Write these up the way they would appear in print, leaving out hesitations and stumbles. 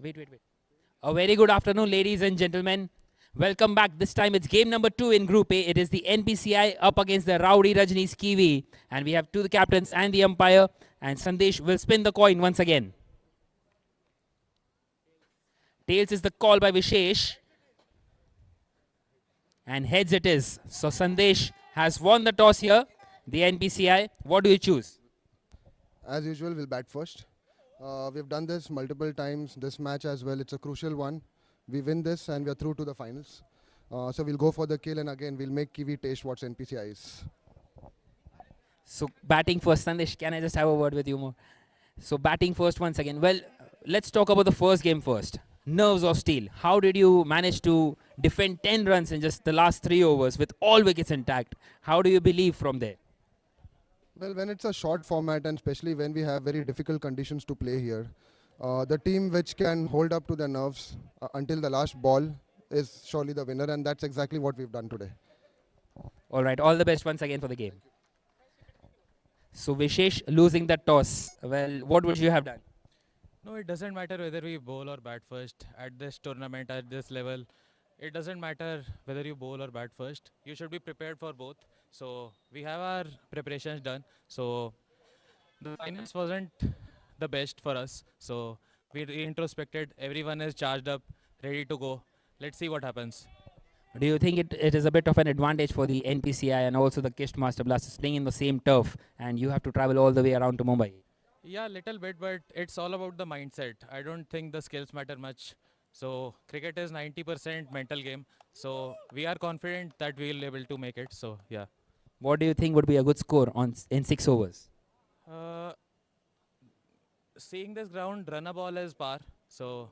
Wait. A very good afternoon, ladies and gentlemen. Welcome back. This time it's game number 2 in Group A. It is the NPCI up against the Rowdy Rajni's KIWI. And we have two the captains and the umpire. And Sandesh will spin the coin once again. Tails is the call by Vishesh. And heads it is. So Sandesh has won the toss here. The NPCI. What do you choose? As usual, we'll bat first. We've done this multiple times, this match as well. It's a crucial one. We win this and we're through to the finals. So we'll go for the kill and again, we'll make KIWI taste what NPCI is. So batting first. Sandesh, can I just have a word with you more? So batting first once again. Well, let's talk about the first game first. Nerves of steel. How did you manage to defend 10 runs in just the last 3 overs with all wickets intact? How do you believe from there? Well, when it's a short format and especially when we have very difficult conditions to play here, the team which can hold up to their nerves until the last ball is surely the winner, and that's exactly what we've done today. All right, all the best once again for the game. So Vishesh losing the toss. Well, what would you have done? No, it doesn't matter whether we bowl or bat first at this tournament, at this level. It doesn't matter whether you bowl or bat first. You should be prepared for both. So we have our preparations done. So the finals wasn't the best for us. So we introspected. Everyone is charged up, ready to go. Let's see what happens. Do you think it is a bit of an advantage for the NPCI and also the Kist Master Blasters playing in the same turf and you have to travel all the way around to Mumbai? Yeah, little bit, but it's all about the mindset. I don't think the skills matter much. So cricket is 90% mental game. So we are confident that we will be able to make it. So yeah. What do you think would be a good score in 6 overs? Uh, Seeing this ground, run a ball is par. So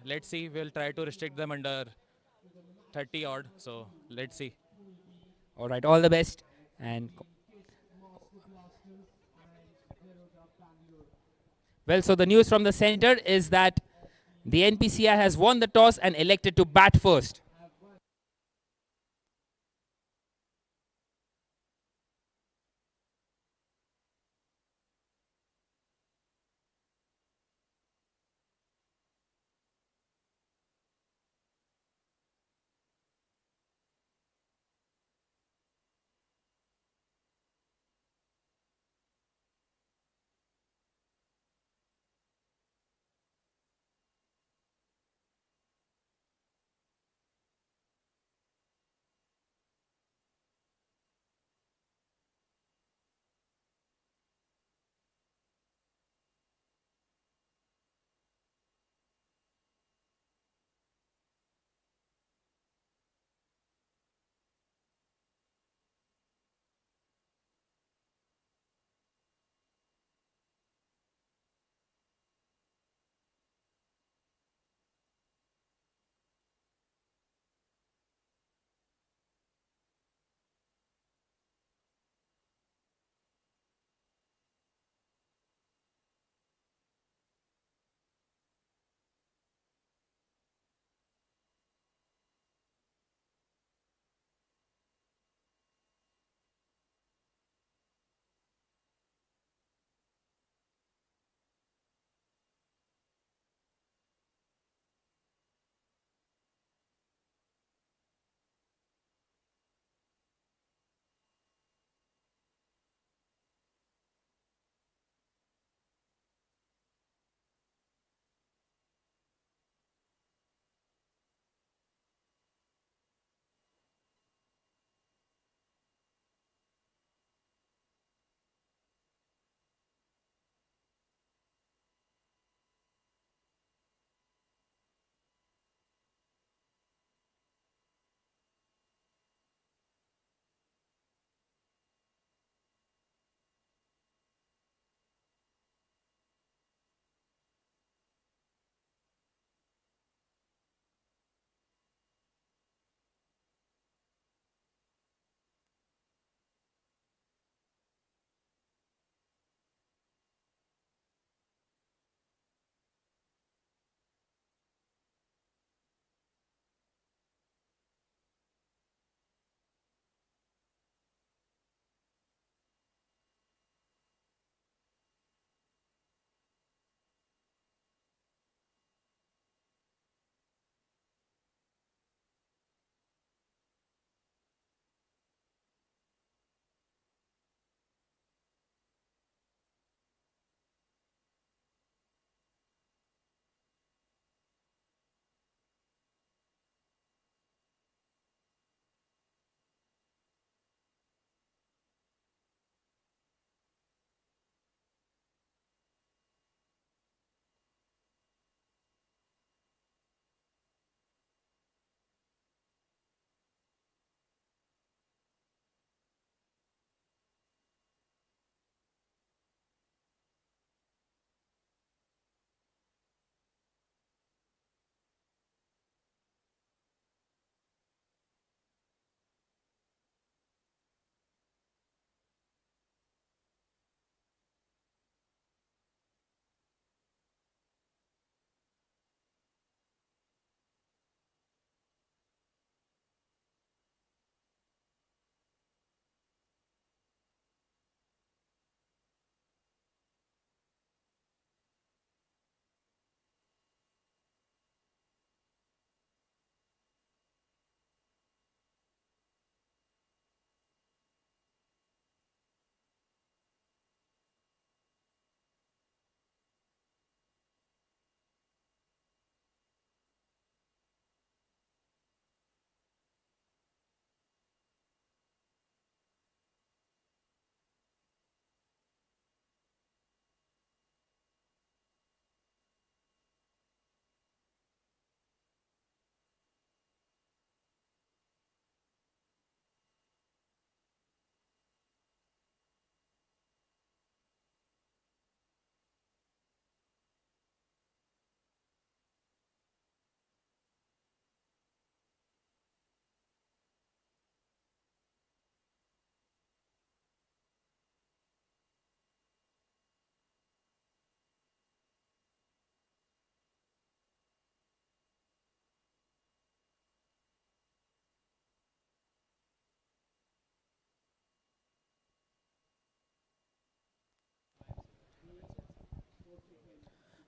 let's see. We'll try to restrict them under 30 odd. So let's see. All right, all the best. And well, so the news from the center is that the NPCI has won the toss and elected to bat first.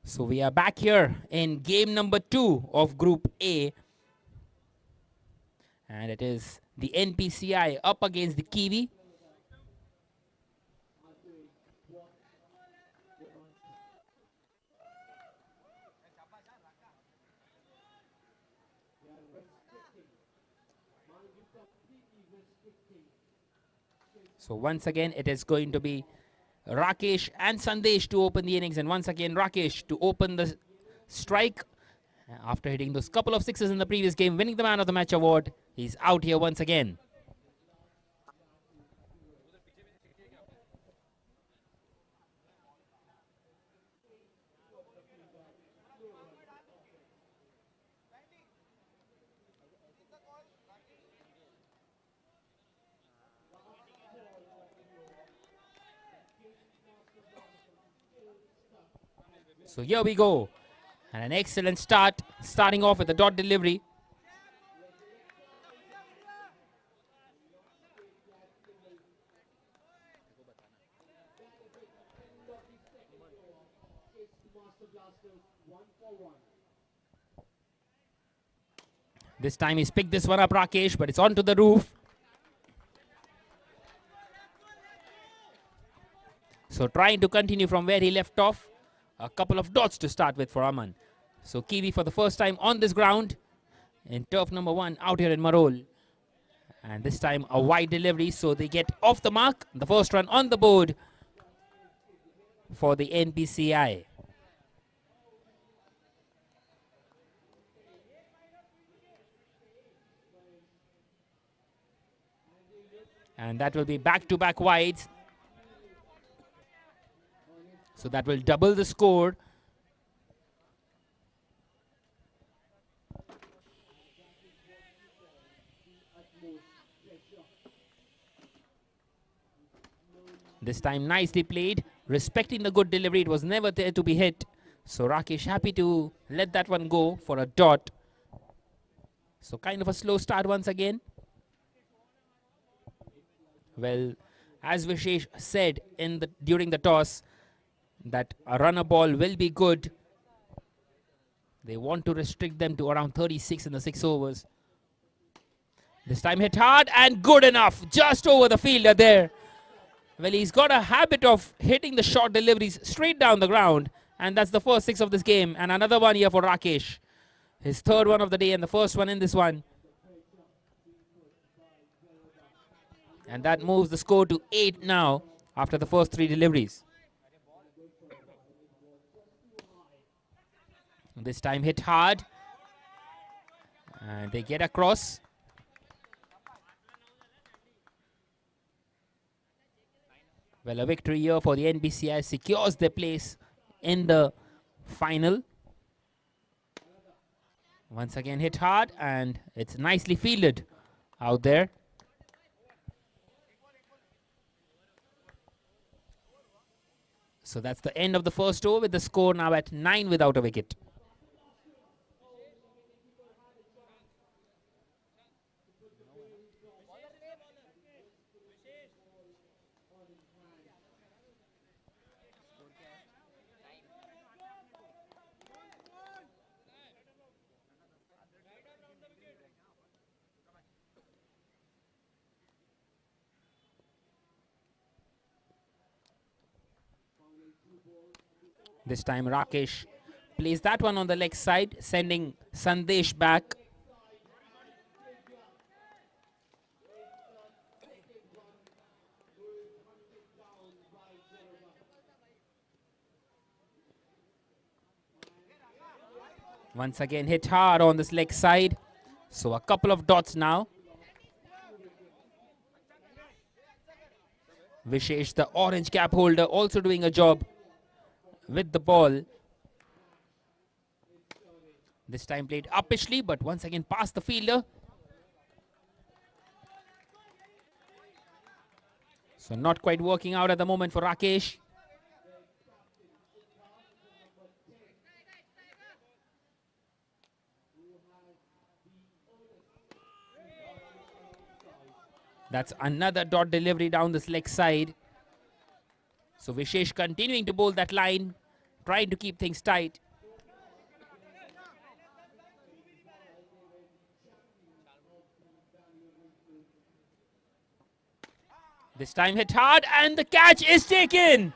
So we are back here in game number 2 of Group A. And it is the NPCI up against the KIWI. So once again, it is going to be Rakesh and Sandesh to open the innings. And once again, Rakesh to open the strike. After hitting those couple of sixes in the previous game, winning the Man of the Match award, he's out here once again. So here we go. And an excellent start, starting off with a dot delivery. This time he's picked this one up, Rakesh, but it's onto the roof. So trying to continue from where he left off. A couple of dots to start with for Aman. So KIWI for the first time on this ground in turf number 1 out here in Marol. And this time a wide delivery, so they get off the mark. The first run on the board for the NPCI. And that will be back-to-back wides. So that will double the score. This time nicely played, respecting the good delivery. It was never there to be hit. So Rakesh happy to let that one go for a dot. So kind of a slow start once again. Well, as Vishesh said during the toss, that a runner ball will be good. They want to restrict them to around 36 in the 6 overs. This time hit hard and good enough, just over the fielder there. Well, he's got a habit of hitting the short deliveries straight down the ground, and that's the first 6 of this game. And another one here for Rakesh. His third one of the day and the first one in this one. And that moves the score to 8 now after the first 3 deliveries. This time hit hard. And they get across. Well, a victory here for the NPCI secures their place in the final. Once again hit hard, and it's nicely fielded out there. So that's the end of the first over, with the score now at 9 without a wicket. This time Rakesh plays that one on the leg side, sending Sandesh back. Once again hit hard on this leg side. So a couple of dots now. Vishesh, the orange cap holder, also doing a job with the ball. This time played uppishly, but once again past the fielder. So not quite working out at the moment for Rakesh. That's another dot delivery down this leg side. So Vishesh continuing to bowl that line, trying to keep things tight. This time hit hard and the catch is taken.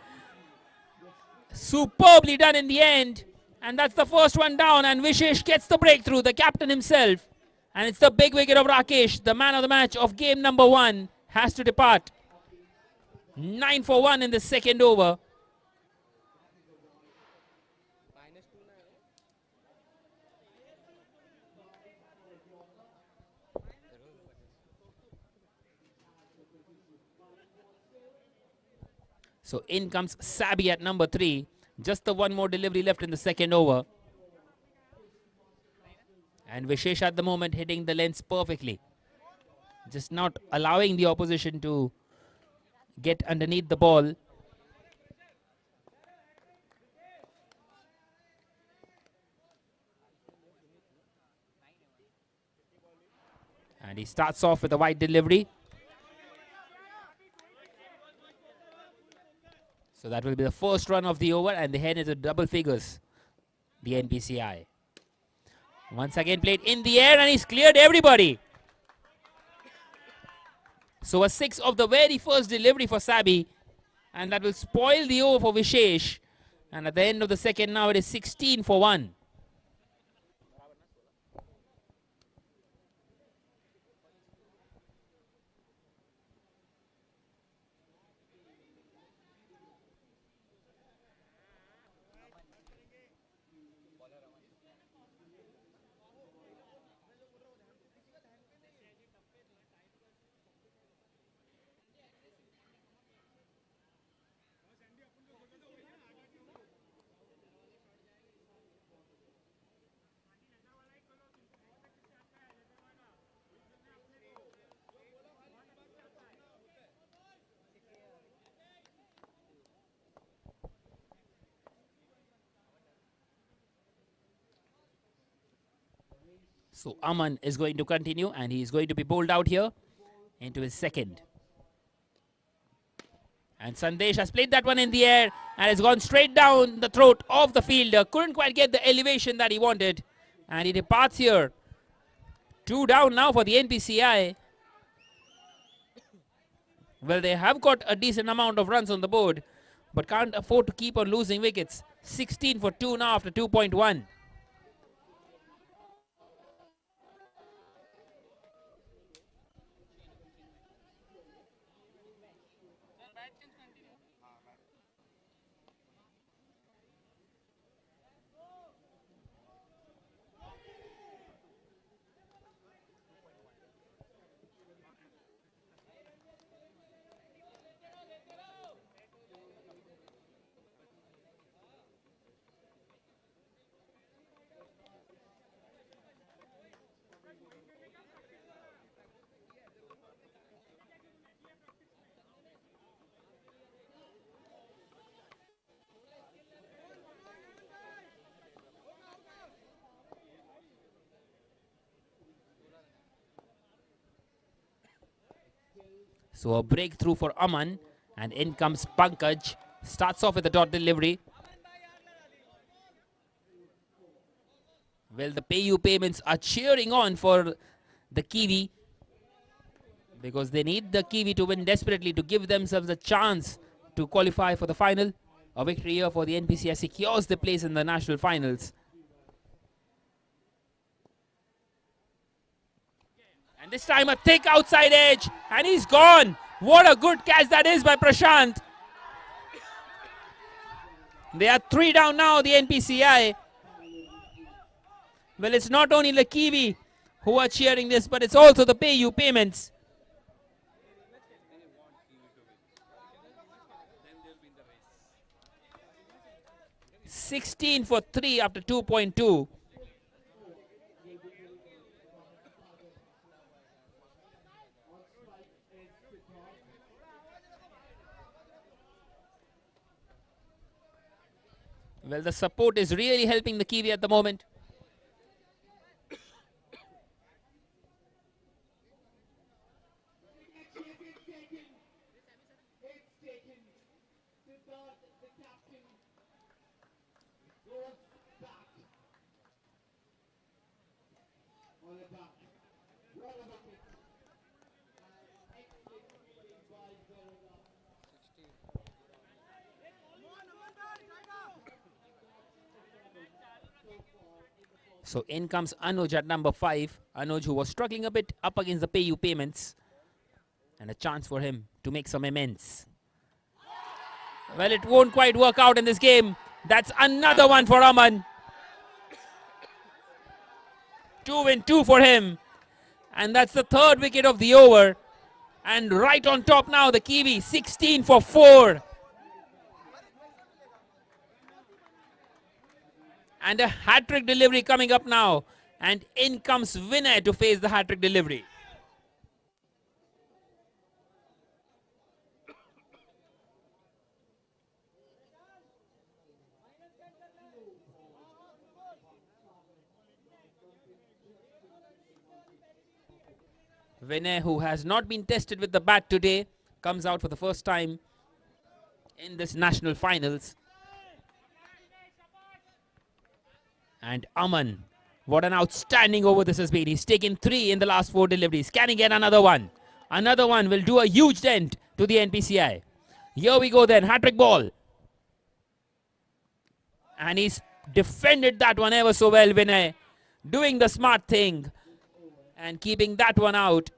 Superbly done in the end. And that's the first one down, and Vishesh gets the breakthrough, the captain himself. And it's the big wicket of Rakesh, the man of the match of game number 1, has to depart. 9 for 1 in the second over. So in comes Sabi at number 3. Just the one more delivery left in the second over. And Vishesh at the moment hitting the lengths perfectly. Just not allowing the opposition to get underneath the ball. And he starts off with a wide delivery. So that will be the first run of the over, and the head is a double figures, the NPCI. Once again played in the air, and he's cleared everybody. So a 6 of the very first delivery for Sabi, and that will spoil the over for Vishesh. And at the end of the second now, it is 16 for 1. So Aman is going to continue, and he is going to be bowled out here into his second. And Sandesh has played that one in the air and has gone straight down the throat of the fielder. Couldn't quite get the elevation that he wanted. And he departs here. 2 down now for the NPCI. Well, they have got a decent amount of runs on the board, but can't afford to keep on losing wickets. 16 for 2 now after 2.1. So a breakthrough for Aman, and in comes Pankaj. Starts off with a dot delivery. Well, the PayU payments are cheering on for the KIWI, because they need the KIWI to win desperately to give themselves a chance to qualify for the final. A victory here for the NPCI secures the place in the national finals. And this time a thick outside edge, and he's gone. What a good catch that is by Prashant. They are 3 down now, the NPCI. Well, it's not only the KIWI who are cheering this, but it's also the PayU payments. $16 for 3 after 2.2. Well, the support is really helping the KIWI at the moment. So in comes Anuj at number 5. Anuj, who was struggling a bit up against the PayU payments. And a chance for him to make some amends. Well, it won't quite work out in this game. That's another one for Aman. 2-2 for him. And that's the third wicket of the over. And right on top now, the Kiwi, 16 for 4. And a hat-trick delivery coming up now. And in comes Vinay to face the hat-trick delivery. Vinay, who has not been tested with the bat today, comes out for the first time in this national finals. And Aman, what an outstanding over this has been. He's taken 3 in the last 4 deliveries. Can he get another one? Another one will do a huge dent to the NPCI. Here we go then, hat-trick ball. And he's defended that one ever so well, Vinay. Doing the smart thing and keeping that one out.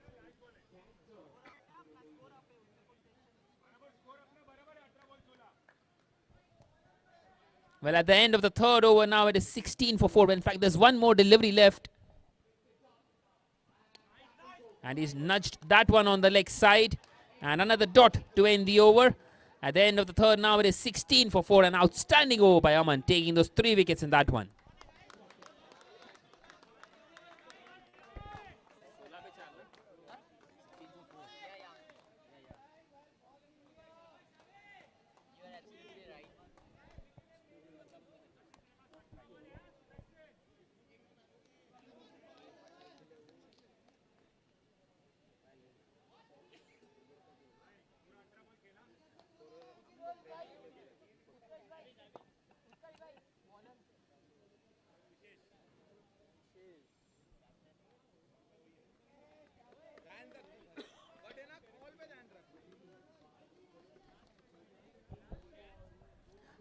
Well, at the end of the third over now, it is 16 for 4. In fact, there's one more delivery left. And he's nudged that one on the leg side. And another dot to end the over. At the end of the third now, it is 16 for 4. An outstanding over by Aman, taking those 3 wickets in that one.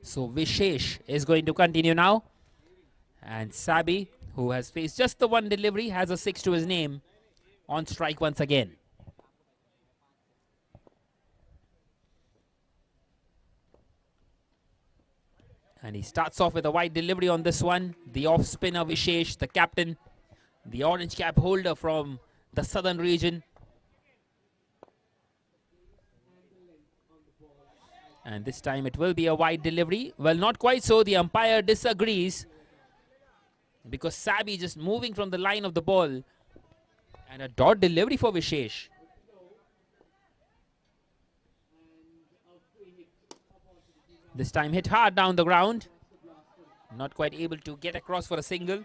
So Vishesh is going to continue now. And Sabi, who has faced just the one delivery, has a 6 to his name, on strike once again. And he starts off with a wide delivery on this one. The off spinner Vishesh, the captain, the orange cap holder from the southern region. And this time it will be a wide delivery. Well, not quite so. The umpire disagrees because Sabi just moving from the line of the ball. And a dot delivery for Vishesh. This time hit hard down the ground. Not quite able to get across for a single.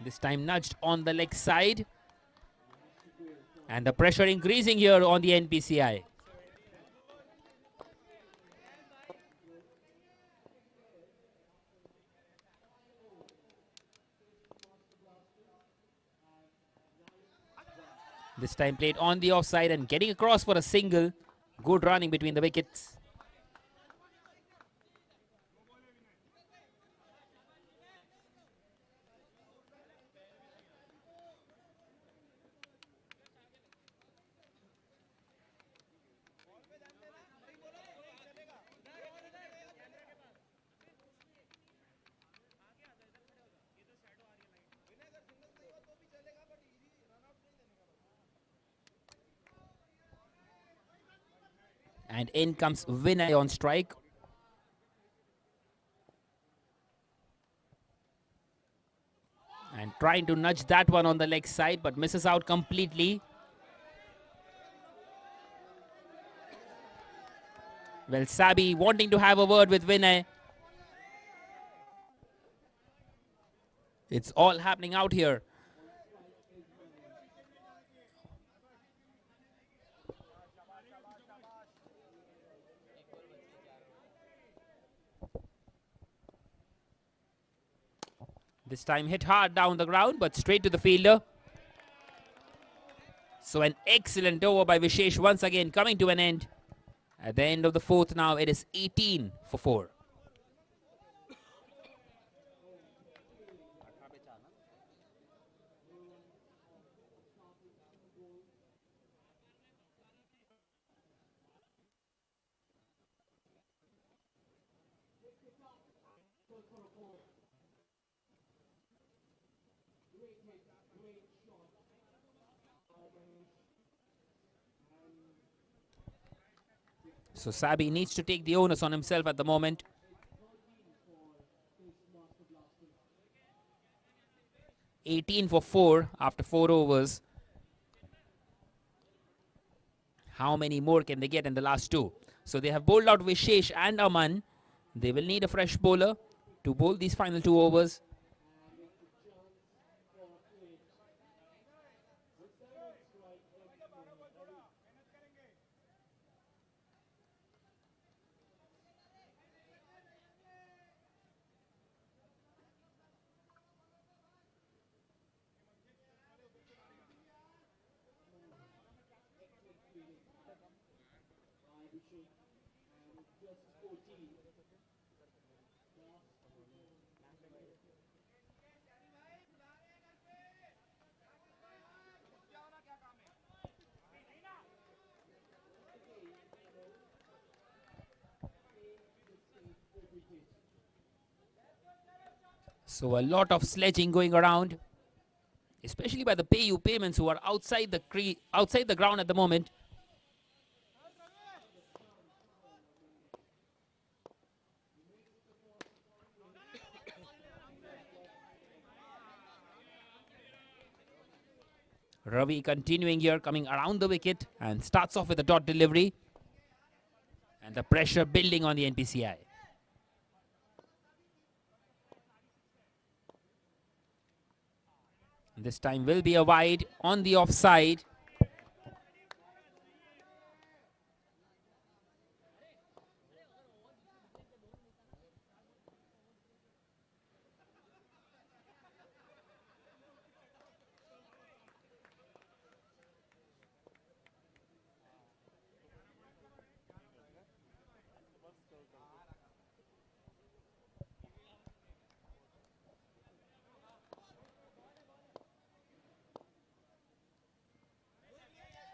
This time nudged on the leg side. And the pressure increasing here on the NPCI. This time played on the offside and getting across for a single. Good running between the wickets. And in comes Vinay on strike. And trying to nudge that one on the leg side, but misses out completely. Well, Sabi wanting to have a word with Vinay. It's all happening out here. This time hit hard down the ground, but straight to the fielder. So an excellent over by Vishesh once again coming to an end. At the end of the fourth now, it is 18 for 4. So Sabi needs to take the onus on himself at the moment. $18 for 4 after 4 overs. How many more can they get in the last 2? So they have bowled out Vishesh and Aman. They will need a fresh bowler to bowl these final 2 overs. So a lot of sledging going around, especially by the payu payments who are outside the ground at the moment. Ravi continuing here, coming around the wicket and starts off with a dot delivery. And the pressure building on the NPCI. This time will be a wide on the offside.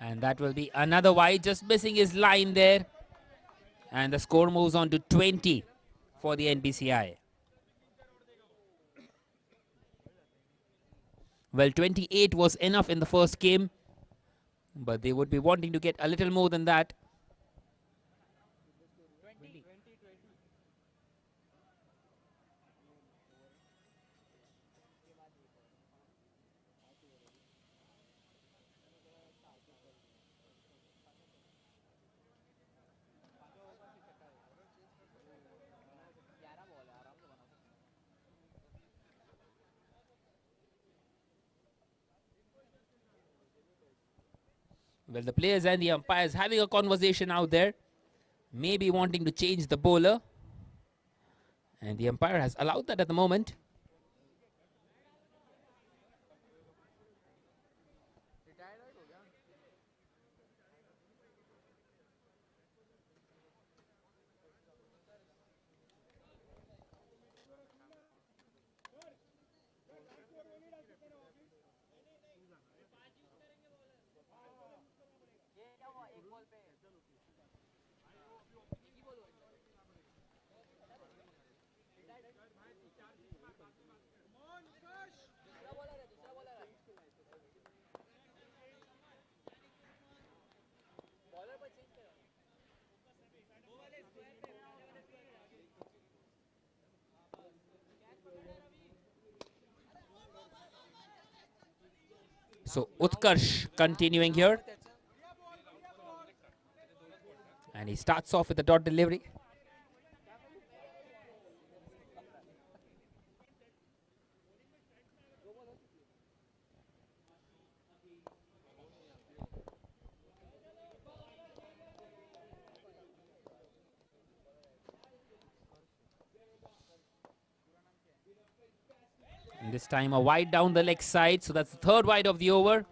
And that will be another wide, just missing his line there. And the score moves on to 20 for the NPCI. Well, 28 was enough in the first game, but they would be wanting to get a little more than that. Well, the players and the umpires having a conversation out there, maybe wanting to change the bowler. And the umpire has allowed that at the moment. So Utkarsh continuing here. And he starts off with a dot delivery. And This time a wide down the leg side, so that's the third wide of the over.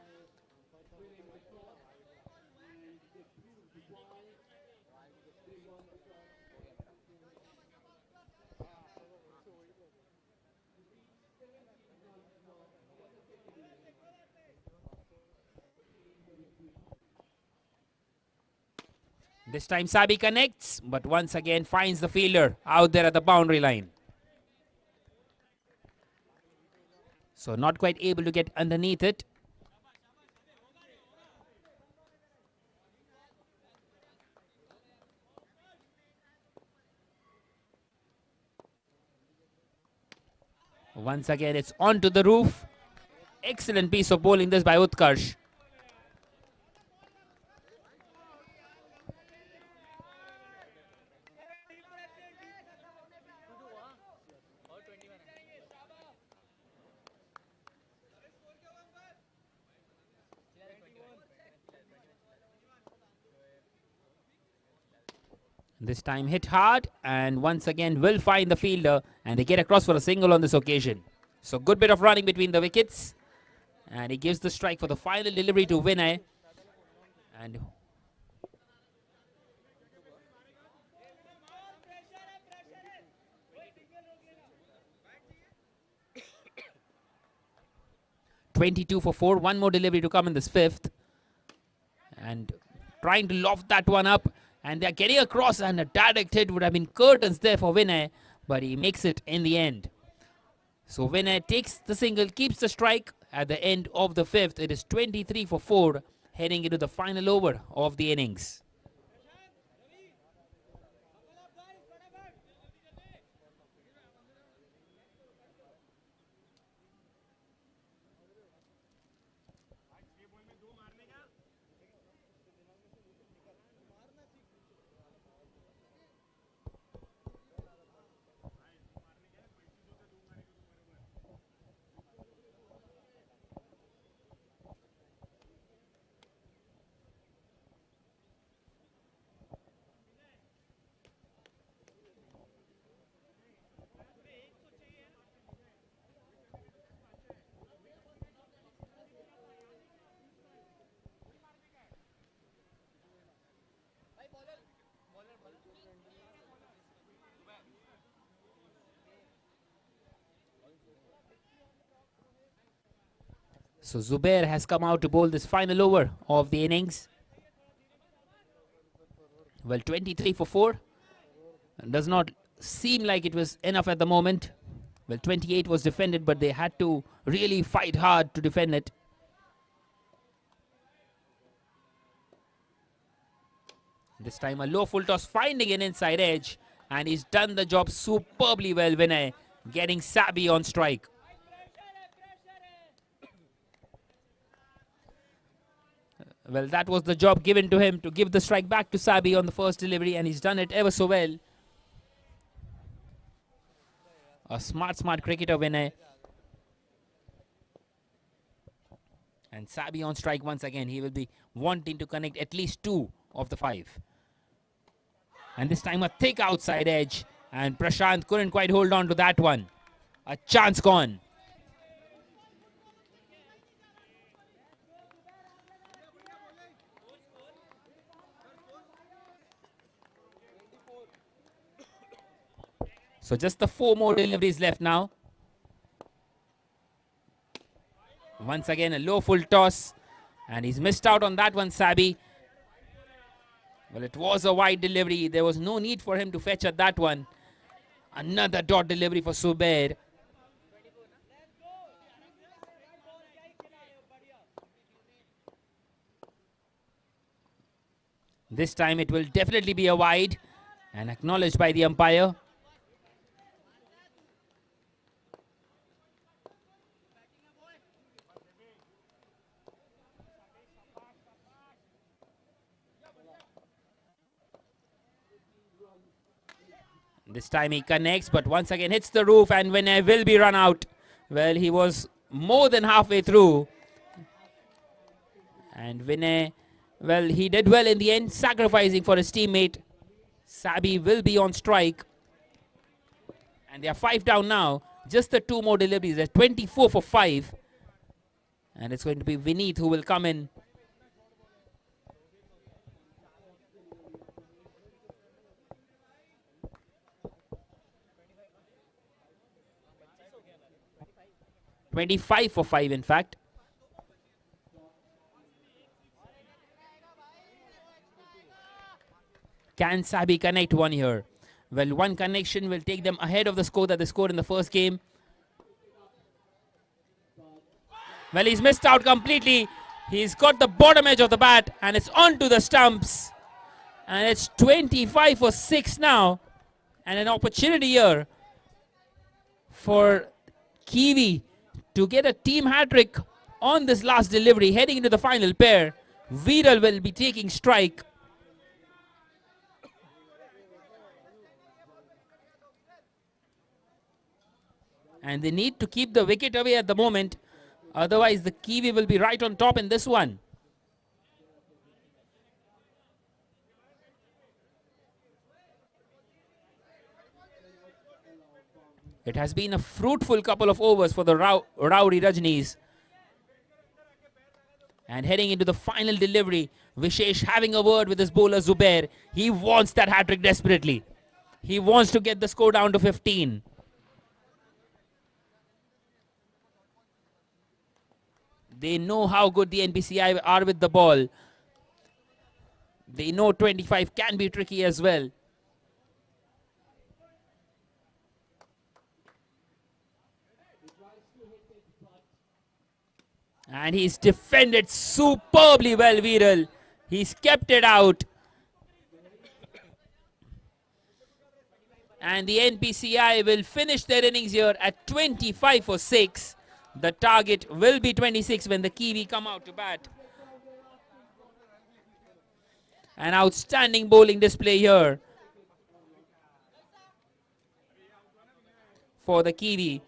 This time Sabi connects, but once again finds the fielder out there at the boundary line. So not quite able to get underneath it. Once again it's onto the roof. Excellent piece of bowling this by Utkarsh. This time hit hard and once again will find the fielder, and they get across for a single on this occasion. So good bit of running between the wickets, and he gives the strike for the final delivery to Vinay. And (22 for 4). One more delivery to come in this fifth, and trying to loft that one up. And they're getting across, and a direct hit would have been curtains there for Vinay, but he makes it in the end. So Vinay takes the single, keeps the strike at the end of the fifth. It is 23 for 4, heading into the final over of the innings. So Zubair has come out to bowl this final over of the innings. Well, 23 for 4. Does not seem like it was enough at the moment. Well, 28 was defended, but they had to really fight hard to defend it. This time a low full toss, finding an inside edge, and he's done the job superbly well, Vinay, getting Sabi on strike. Well, that was the job given to him, to give the strike back to Sabi on the first delivery, and he's done it ever so well. A smart cricketer, Vinay. And Sabi on strike once again. He will be wanting to connect at least 2 of the 5. And this time a thick outside edge, and Prashant couldn't quite hold on to that one. A chance gone. So just the 4 more deliveries left now. Once again a low full toss, and he's missed out on that one, Sabi. Well, it was a wide delivery. There was no need for him to fetch at that one. Another dot delivery for Zubair. This time it will definitely be a wide, and acknowledged by the umpire. This time he connects, but once again hits the roof, and Vinay will be run out. Well, he was more than halfway through. And Vinay, well, he did well in the end, sacrificing for his teammate. Sabi will be on strike. And they are 5 down now. Just the two more deliveries. At 24 for 5. And it's going to be Vineet who will come in. (25 for 5), in fact. Can Sabi connect one here? Well, one connection will take them ahead of the score that they scored in the first game. Well, he's missed out completely. He's got the bottom edge of the bat and it's onto the stumps. And it's 25 for 6 now. And an opportunity here for KIWI to get a team hat-trick on this last delivery heading into the final pair. Viral will be taking strike. And they need to keep the wicket away at the moment. Otherwise, the KIWI will be right on top in this one. It has been a fruitful couple of overs for the Rowdy Rajnees. And heading into the final delivery, Vishesh having a word with his bowler Zubair. He wants that hat-trick desperately. He wants to get the score down to 15. They know how good the NPCI are with the ball. They know 25 can be tricky as well. And he's defended superbly well, Viral. He's kept it out. And the NPCI will finish their innings here at 25 for 6. The target will be 26 when the KIWI come out to bat. An outstanding bowling display here for the KIWI.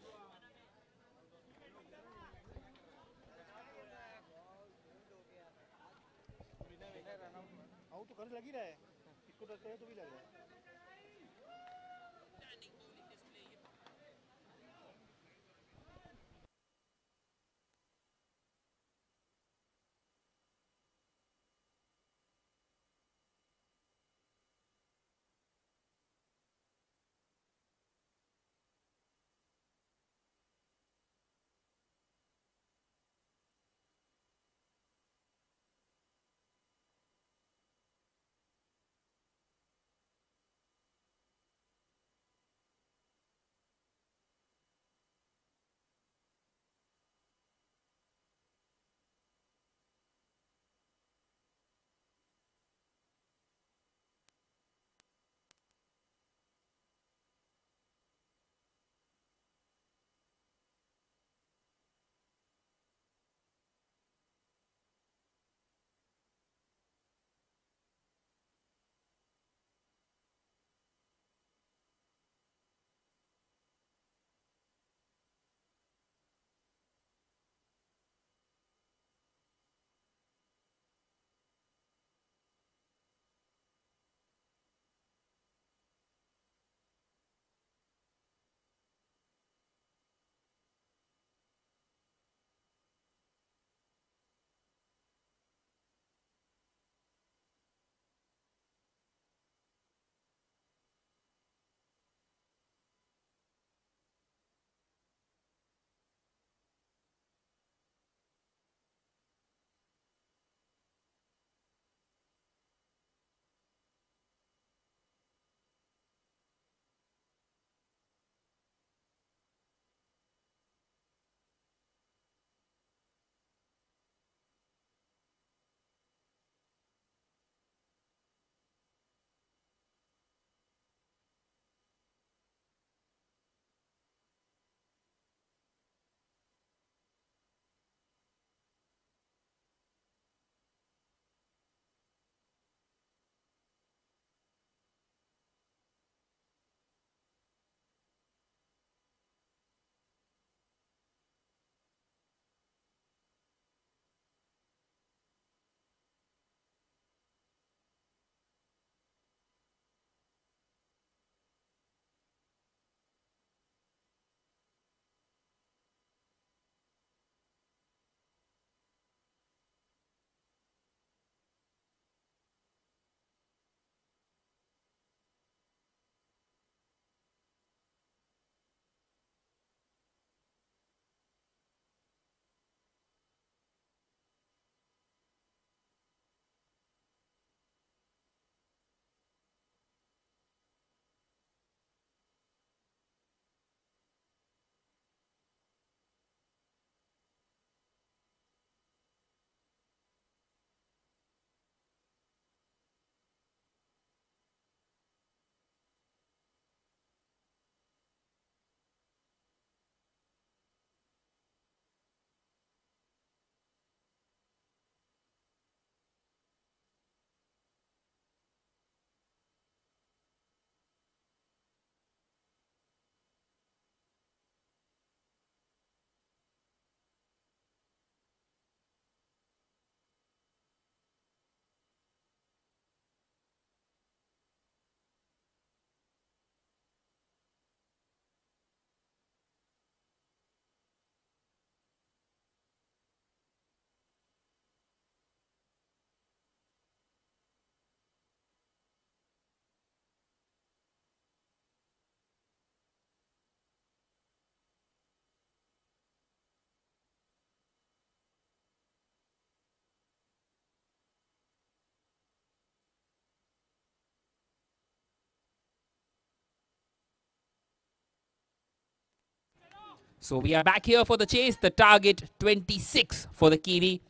So we are back here for the chase. The target 26 for the KIWI.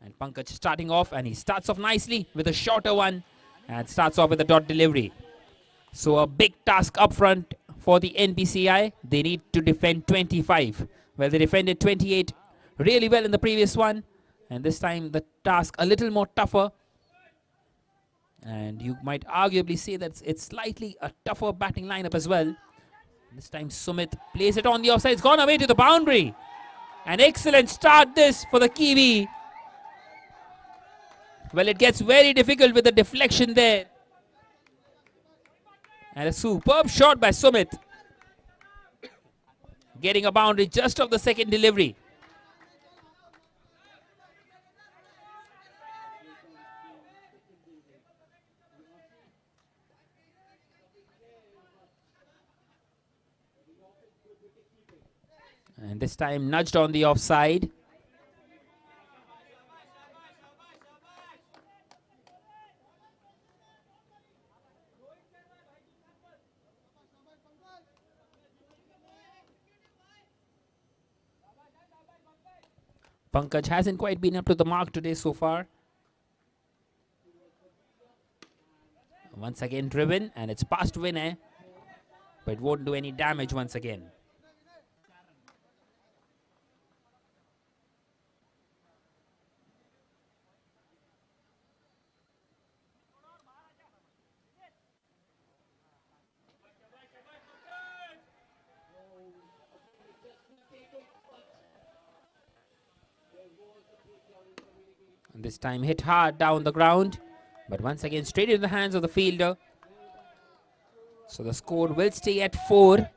And Pankaj starting off, and he starts off nicely with a shorter one and starts off with a dot delivery. So a big task up front for the NPCI. They need to defend 25. Well, they defended 28 really well in the previous one. And this time the task a little more tougher. And you might arguably say that it's slightly a tougher batting lineup as well. This time Sumit plays it on the offside. It's gone away to the boundary. An excellent start this for the KIWI. Well, it gets very difficult with the deflection there. And a superb shot by Sumit. Getting a boundary just off the second delivery. And this time nudged on the offside. Pankaj hasn't quite been up to the mark today so far. Once again driven, and it's past Vinay, but it won't do any damage once again. And this time hit hard down the ground, but once again straight into the hands of the fielder. So the score will stay at 4.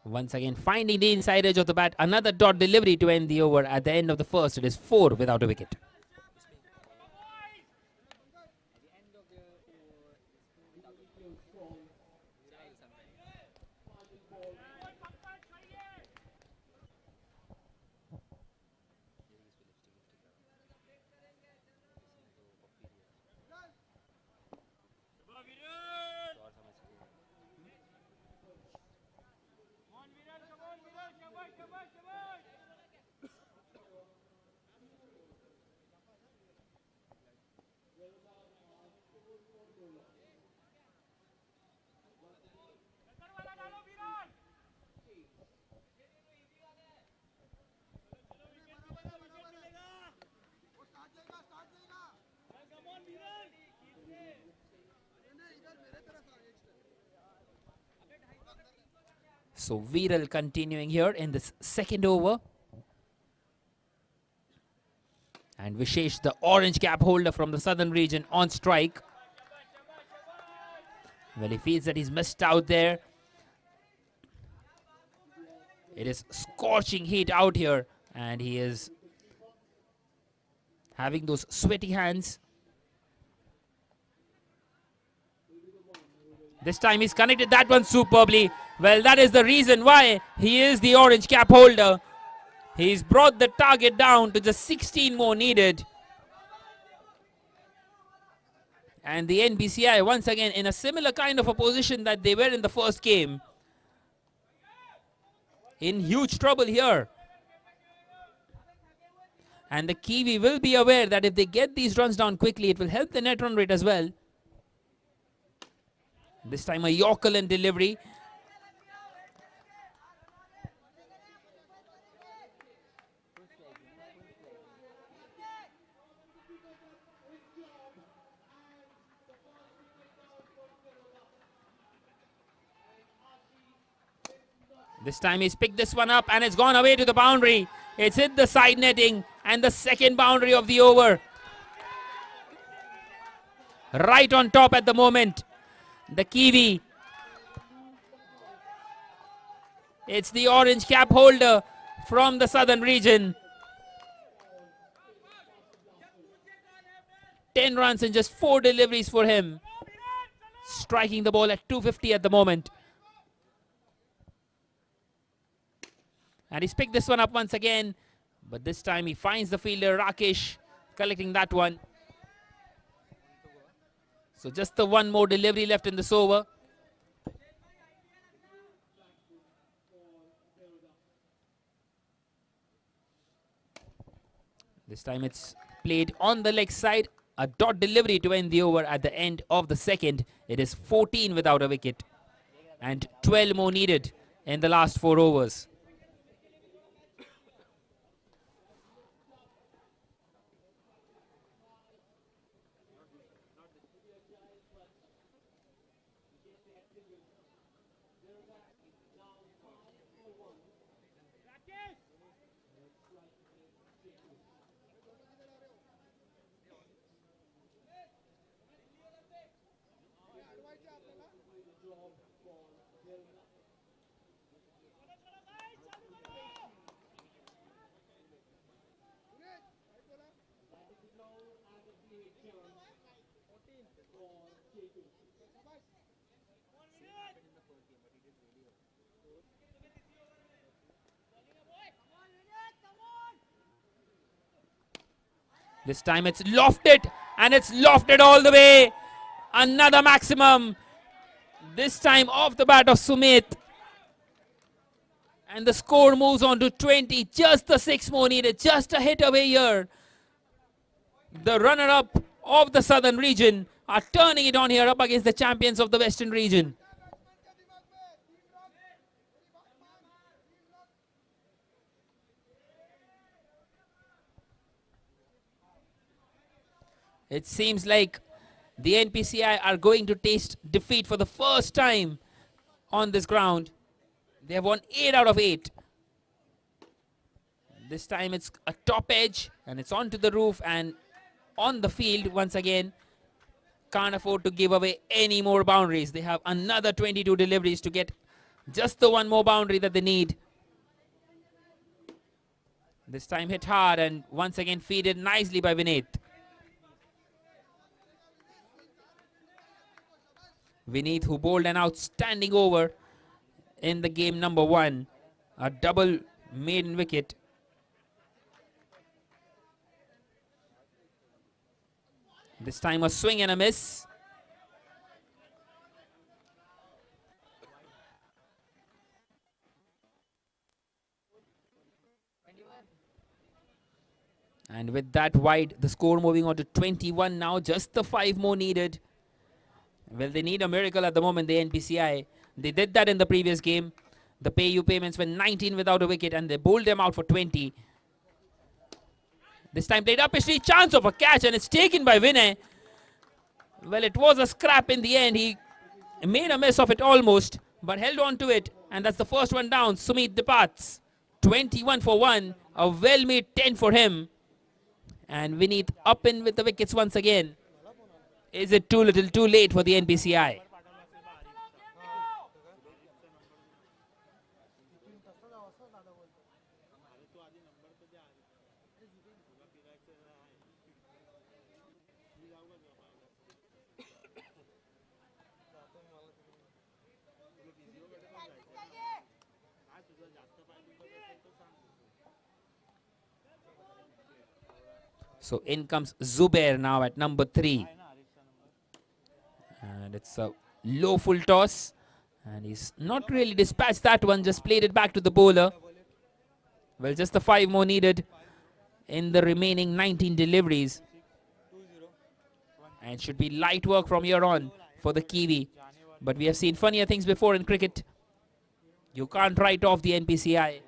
Once again finding the inside edge of the bat. Another dot delivery to end the over. At the end of the first, it is 4 without a wicket. So Viral continuing here in this second over. And Vishesh, the orange cap holder from the southern region, on strike. Well, he feels that he's missed out there. It is scorching heat out here, and he is having those sweaty hands. This time he's connected that one superbly. Well, that is the reason why he is the orange cap holder. He's brought the target down to just 16 more needed. And the NPCI once again in a similar kind of a position that they were in the first game. In huge trouble here. And the KIWI will be aware that if they get these runs down quickly, it will help the net run rate as well. This time a Yorker delivery. This time he's picked this one up and it's gone away to the boundary. It's hit the side netting and the second boundary of the over. Right on top at the moment. The KIWI. It's the orange cap holder from the southern region. 10 runs and just 4 deliveries for him. Striking the ball at 250 at the moment. And he's picked this one up once again. But this time he finds the fielder, Rakesh, collecting that one. So just the one more delivery left in this over. This time it's played on the leg side. A dot delivery to end the over at the end of the second. It is 14 without a wicket. And 12 more needed in the last 4 overs. This time it's lofted, and it's lofted all the way. Another maximum. This time off the bat of Sumit. And the score moves on to 20. Just the 6 more needed. Just a hit away here. The runner-up of the southern region are turning it on here up against the champions of the western region. It seems like the NPCI are going to taste defeat for the first time on this ground. They have won 8 out of 8. This time it's a top edge and it's onto the roof and on the field once again. Can't afford to give away any more boundaries. They have another 22 deliveries to get just the one more boundary that they need. This time hit hard and once again feeded nicely by Vineet. Vineet, who bowled an outstanding over in the game number 1. A double maiden wicket. This time a swing and a miss. And with that wide, the score moving on to 21 now. Just the 5 more needed. Well, they need a miracle at the moment, the NPCI. They did that in the previous game. The pay-you payments were 19 without a wicket and they bowled them out for 20. This time played up a chance of a catch and it's taken by Vinay. Well, it was a scrap in the end. He made a mess of it almost, but held on to it. And that's the first one down. Sumit departs. 21 for 1. A well-made 10 for him. And Vineet up in with the wickets once again. Is it too little, too late for the NPCI? So in comes Zubair now at number 3. And it's a low full toss. And he's not really dispatched that one, just played it back to the bowler. Well, just the 5 more needed in the remaining 19 deliveries. And should be light work from here on for the KIWI. But we have seen funnier things before in cricket. You can't write off the NPCI.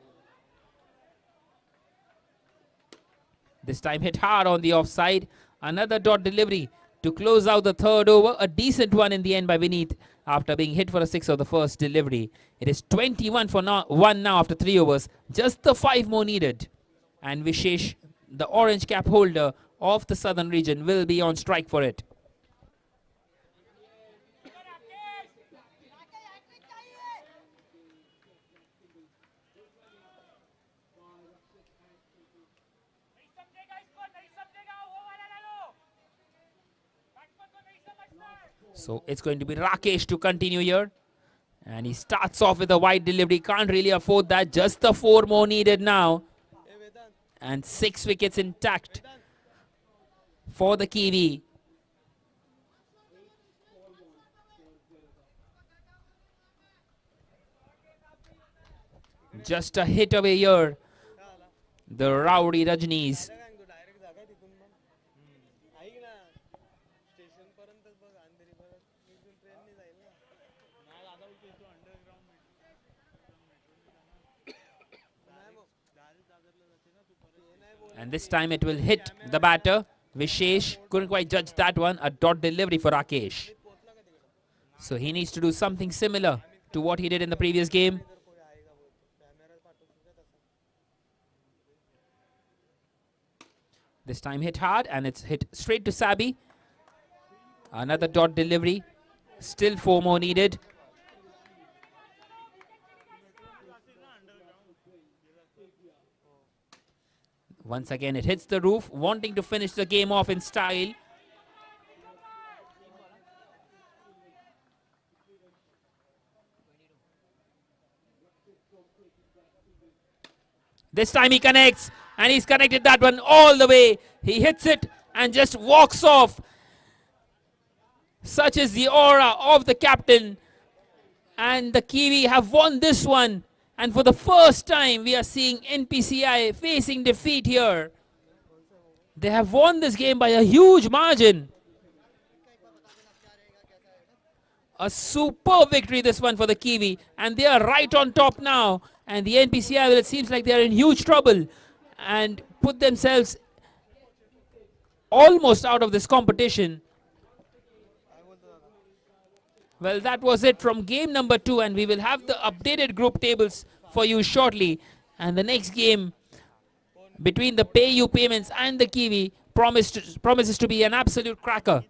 This time hit hard on the offside. Another dot delivery to close out the 3rd over. A decent one in the end by Vineet after being hit for a 6 of the first delivery. It is 21 for 1 now after 3 overs. Just the 5 more needed. And Vishesh, the orange cap holder of the southern region, will be on strike for it. So it's going to be Rakesh to continue here. And he starts off with a wide delivery. Can't really afford that. Just the 4 more needed now. And 6 wickets intact for the KIWI. Just a hit away here. The rowdy Rajnees. And this time it will hit the batter. Vishesh couldn't quite judge that one. A dot delivery for Rakesh. So he needs to do something similar to what he did in the previous game. This time hit hard and it's hit straight to Sabi. Another dot delivery. Still 4 more needed. Once again it hits the roof, wanting to finish the game off in style. This time he connects, and he's connected that one all the way. He hits it and just walks off. Such is the aura of the captain. And the KIWI have won this one. And for the first time, we are seeing NPCI facing defeat here. They have won this game by a huge margin. A superb victory, this one, for the KIWI. And they are right on top now. And the NPCI, well, it seems like they are in huge trouble and put themselves almost out of this competition. Well, that was it from game number 2, and we will have the updated group tables for you shortly. And the next game between the PayU Payments and the KIWI promises to be an absolute cracker.